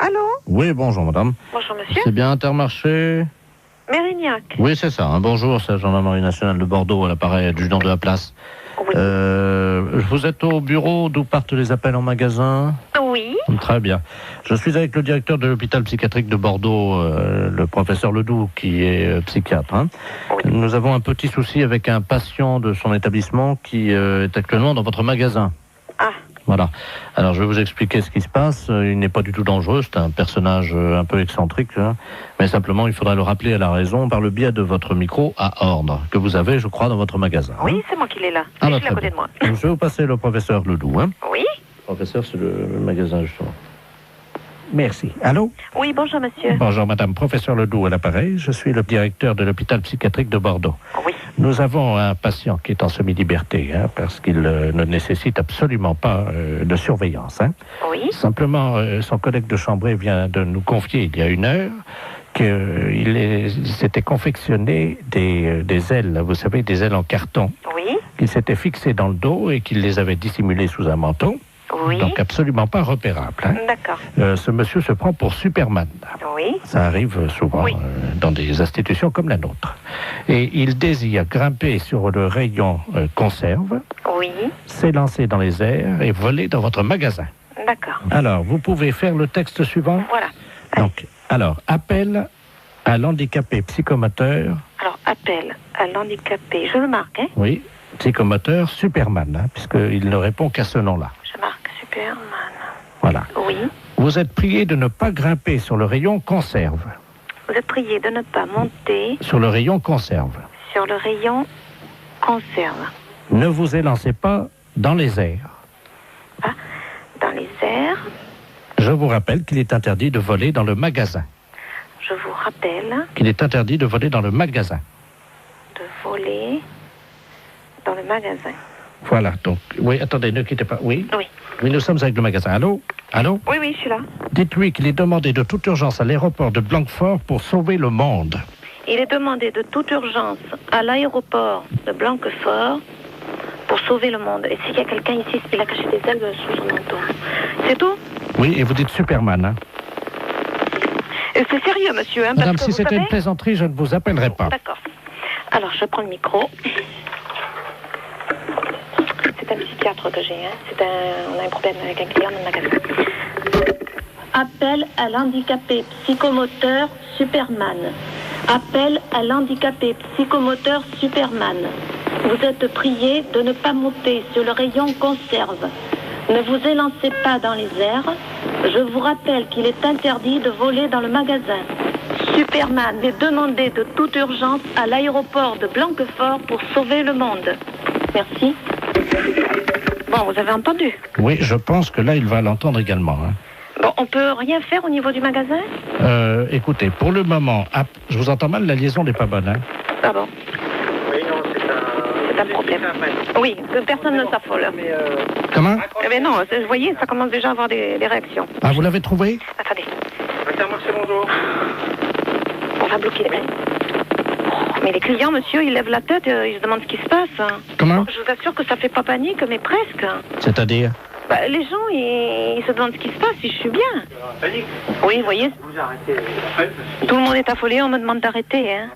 Allô? Oui, bonjour madame. Bonjour monsieur. C'est bien Intermarché? Mérignac. Oui, c'est ça. Bonjour, c'est la gendarmerie nationale de Bordeaux, à l'appareil adjudant de la place. Oui. Vous êtes au bureau d'où partent les appels en magasin? Oui. Très bien. Je suis avec le directeur de l'hôpital psychiatrique de Bordeaux, le professeur Ledoux, qui est psychiatre. Hein. Oui. Nous avons un petit souci avec un patient de son établissement qui est actuellement dans votre magasin. Ah. Voilà. Alors, je vais vous expliquer ce qui se passe. Il n'est pas du tout dangereux. C'est un personnage un peu excentrique. Hein. Mais simplement, il faudra le rappeler à la raison par le biais de votre micro à ordre, que vous avez, je crois, dans votre magasin. Oui, hein. c'est moi qui l'ai là. Ah, Je bah, suis à très côté bien. de moi. Je vais vous passer le professeur Ledoux. Hein. Oui. Professeur, c'est le magasin, justement. Merci. Allô? Oui, bonjour monsieur. Bonjour madame, professeur Ledoux à l'appareil. Je suis le directeur de l'hôpital psychiatrique de Bordeaux. Oui. Nous avons un patient qui est en semi-liberté, hein, parce qu'il ne nécessite absolument pas de surveillance. Hein. Oui. Simplement, son collègue de chambrée vient de nous confier il y a 1 heure qu'il s'était confectionné des ailes, vous savez, des ailes en carton, Oui. qu'il s'était fixées dans le dos et qu'il les avait dissimulées sous un manteau. Oui. Donc absolument pas repérable. Hein. D'accord. Ce monsieur se prend pour Superman. Oui. Ça arrive souvent Oui. dans des institutions comme la nôtre. Et il désire grimper sur le rayon conserve, Oui. s'élancer dans les airs et voler dans votre magasin. D'accord. Alors, vous pouvez faire le texte suivant. Voilà. Donc, alors, appel à l'handicapé psychomoteur, Alors, appel à l'handicapé. Je le marque, hein? oui, psychomoteur Superman, hein, puisqu'il ne répond qu'à ce nom-là. Je marque Superman. Voilà. Oui. Vous êtes prié de ne pas grimper sur le rayon conserve. Vous êtes prié de ne pas monter Sur le rayon conserve. sur le rayon conserve. Ne vous élancez pas dans les airs. Ah, dans les airs. Je vous rappelle qu'il est interdit de voler dans le magasin. Je vous rappelle Qu'il est interdit de voler dans le magasin. de voler dans le magasin. Voilà, donc, oui, attendez, ne quittez pas. Oui, Oui. oui, nous sommes avec le magasin. Allô? Allô? Oui, oui, je suis là. Dites-lui qu'il est demandé de toute urgence à l'aéroport de Blanquefort pour sauver le monde. Il est demandé de toute urgence à l'aéroport de Blanquefort pour sauver le monde. Et s'il y a quelqu'un ici, il a caché des ailes sous son manteau. C'est tout? Oui, et vous dites Superman, hein? Et c'est sérieux, monsieur, hein, Madame, parce que si vous c'était savez... une plaisanterie, je ne vous appellerai pas. D'accord. Alors, je prends le micro. C'est un psychiatre que j'ai, hein. On a un problème avec un client dans le magasin. Appel à l'handicapé psychomoteur Superman. Appel à l'handicapé psychomoteur Superman. Vous êtes prié de ne pas monter sur le rayon conserve. Ne vous élancez pas dans les airs. Je vous rappelle qu'il est interdit de voler dans le magasin. Superman est demandé de toute urgence à l'aéroport de Blanquefort pour sauver le monde. Merci. Bon, vous avez entendu? Oui, je pense que là, il va l'entendre également. Hein. Bon, on peut rien faire au niveau du magasin? Écoutez, pour le moment, je vous entends mal, la liaison n'est pas bonne. Hein. Ah bon? Oui, non, C'est un problème. Oui, que personne ne s'affole. Comment? Eh bien non, vous voyez, ça commence déjà à avoir des réactions. Ah, vous l'avez trouvé? Attendez, Intermarché, bonjour. on va bloquer les... Oh, mais les clients, monsieur, ils lèvent la tête, ils se demandent ce qui se passe. Comment? Je vous assure que ça fait pas panique, mais presque. C'est-à-dire? Bah, les gens, ils se demandent ce qui se passe, si je suis bien. Panique. Oui, vous voyez, Vous arrêtez. tout le monde est affolé, on me demande d'arrêter, hein.